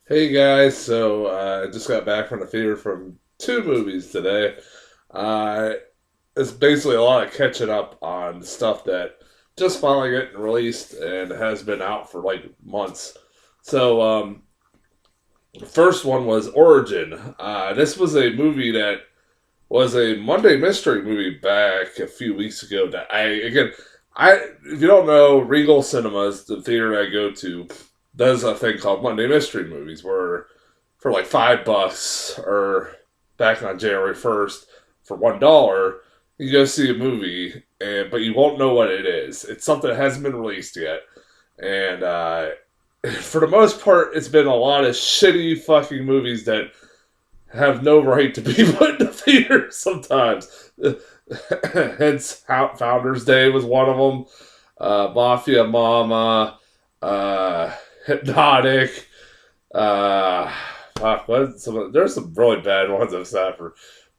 Hey guys, I just got back from the theater from two movies today. Uh, it's basically a lot of catching up on stuff that just finally getting released and has been out for like months. The first one was Origin. This was a movie that was a Monday Mystery movie back a few weeks ago. If you don't know, Regal Cinemas, the theater I go to, does a thing called Monday Mystery Movies, where for like $5 or back on January 1st for $1, you go see a movie, but you won't know what it is. It's something that hasn't been released yet, and for the most part, it's been a lot of shitty fucking movies that have no right to be put in the theater sometimes. Hence, Founders Day was one of them. Mafia Mama, Hypnotic. Uh, there's some really bad ones I've sat for.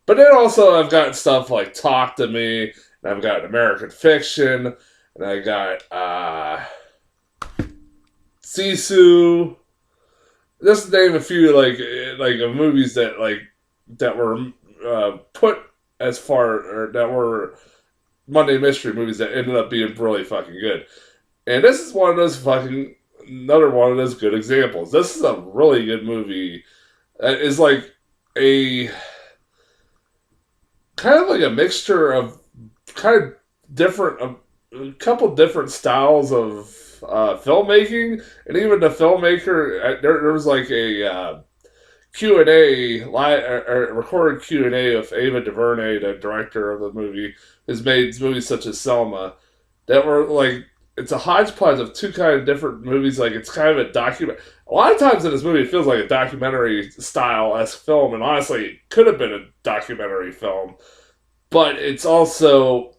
But then also, I've got stuff like Talk to Me, and I've got American Fiction, and I got Sisu. Just to name a few movies that were put as far or that were Monday Mystery movies that ended up being really fucking good. And this is one of those fucking another one of those good examples. This is a really good movie. It's like a kind of like a mixture of kind of different a couple different styles of filmmaking, and even the filmmaker there was like a Q&A recorded Q&A of Ava DuVernay, the director of the movie, has made movies such as Selma that were like it's a hodgepodge of two kind of different movies. Like it's kind of a document. A lot of times in this movie, it feels like a documentary style esque film, and honestly, it could have been a documentary film. But it's also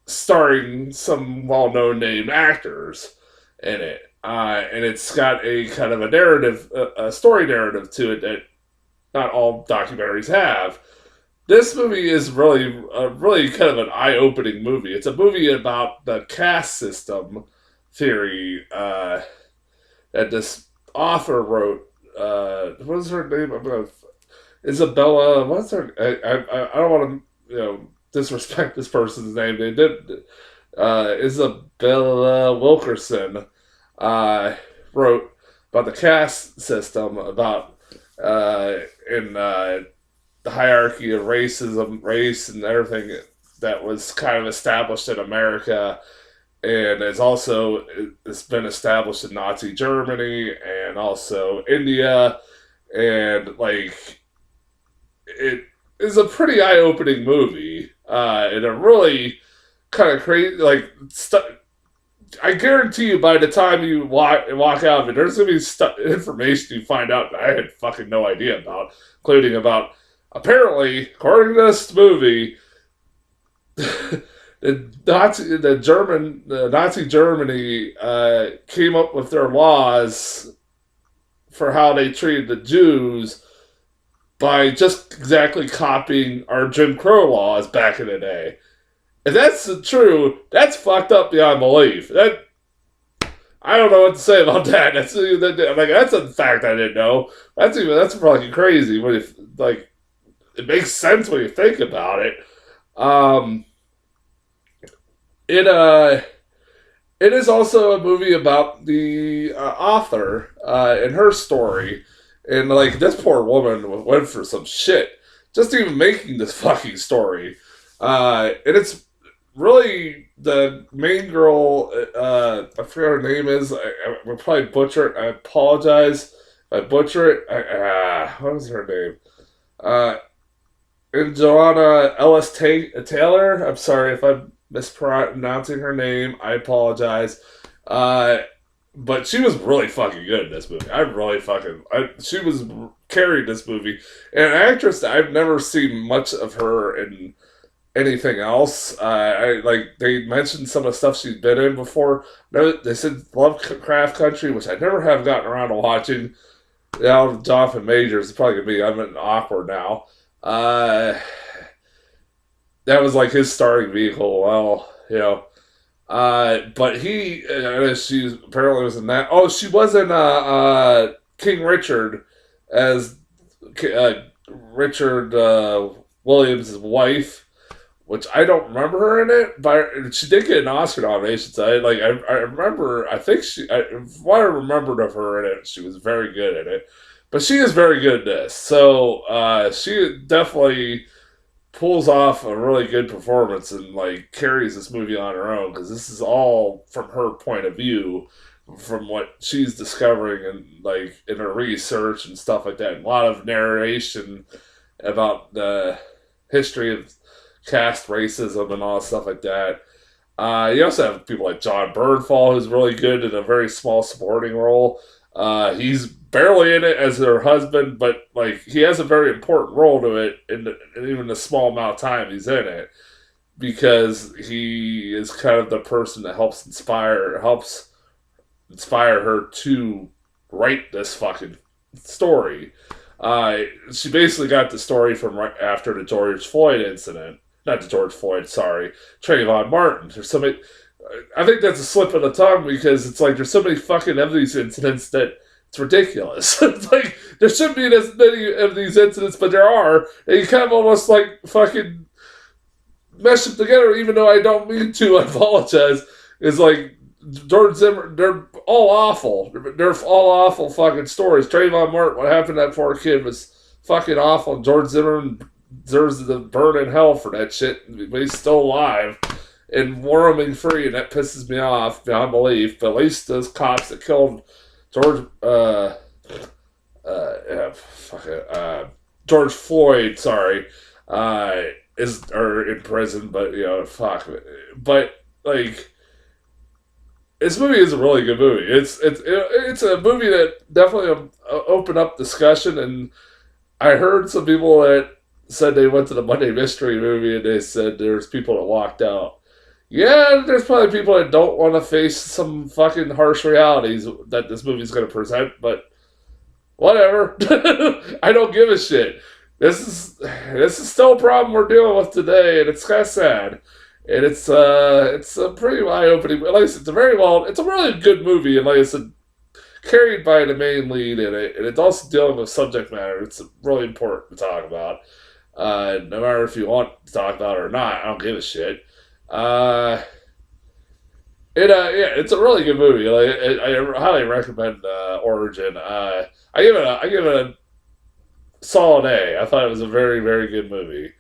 starring some well known name actors in it. And it's got a kind of a narrative, a story narrative to it that not all documentaries have. This movie is really kind of an eye-opening movie. It's a movie about the caste system theory that this author wrote. What's her name? Isabella. What's her? I don't want to disrespect this person's name. They did. Isabella Wilkerson wrote about the caste system, about in the hierarchy of racism, race, and everything that was kind of established in America, and it's been established in Nazi Germany and also India, and like it is a pretty eye opening movie, and a really kind of crazy I guarantee you, by the time you walk out of it, there's gonna be information you find out that I had fucking no idea about, including about apparently, according to this movie, the Nazi Germany came up with their laws for how they treated the Jews by just exactly copying our Jim Crow laws back in the day. If that's true, that's fucked up beyond belief. That I don't know what to say about that. That's a fact I didn't know. That's fucking crazy. When like it makes sense when you think about it. Um, it it is also a movie about the author and her story, and like this poor woman went for some shit just even making this fucking story. And it's really the main girl. I forget her name is. I will probably butcher it. I apologize if I butcher it. What was her name? Uh, and Joanna Taylor. I'm sorry if I'm mispronouncing her name. I apologize. Uh, but she was really fucking good in this movie. She was carried this movie. And an actress that I've never seen much of her in anything else. They mentioned some of the stuff she's been in before. No, they said Lovecraft Country, which I never have gotten around to watching. Now Jonathan Majors is probably gonna be. I'm awkward now. Uh, that was like his starring vehicle. Well, but she apparently was in that. Oh, she was in King Richard as Richard Williams' wife, which I don't remember her in it, but she did get an Oscar nomination. So I remember. I think what I remembered of her in it, she was very good in it. But she is very good at this, so she definitely pulls off a really good performance and like carries this movie on her own because this is all from her point of view, from what she's discovering and like in her research and stuff like that. And a lot of narration about the history of caste racism and all stuff like that. You also have people like John Bernthal, who's really good in a very small supporting role. He's barely in it as her husband, but like he has a very important role to it, in even the small amount of time he's in it, because he is kind of the person that helps inspire her to write this fucking story. She basically got the story from right after the George Floyd incident. Not the George Floyd, sorry, Trayvon Martin. There's so many. I think that's a slip of the tongue because it's like there's so many fucking of these incidents that it's ridiculous. It's like there shouldn't be as many of these incidents, but there are, and you kind of almost like fucking mesh them together. Even though I don't mean to, I apologize. It's like George Zimmer, they're all awful. They're all awful fucking stories. Trayvon Martin, what happened to that poor kid was fucking awful. George Zimmerman deserves to burn in hell for that shit, but he's still alive and roaming free, and that pisses me off beyond belief. But at least those cops that killed George, George Floyd, sorry, are in prison. But fuck. But like, this movie is a really good movie. It's a movie that definitely opened up discussion, and I heard some people that said they went to the Monday Mystery movie and they said there's people that walked out. Yeah, there's probably people that don't want to face some fucking harsh realities that this movie's going to present, but whatever. I don't give a shit. This is still a problem we're dealing with today, and it's kind of sad. And it's a pretty eye-opening. Like I said, it's a really good movie, and like I said, carried by the main lead in it, and it's also dealing with subject matter. It's really important to talk about. No matter if you want to talk about it or not, I don't give a shit. Yeah, it's a really good movie. Like, I highly recommend Origin. I give it a solid A. I thought it was a very, very good movie.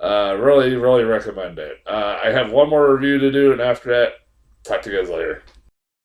Really, really recommend it. I have one more review to do, and after that, talk to you guys later.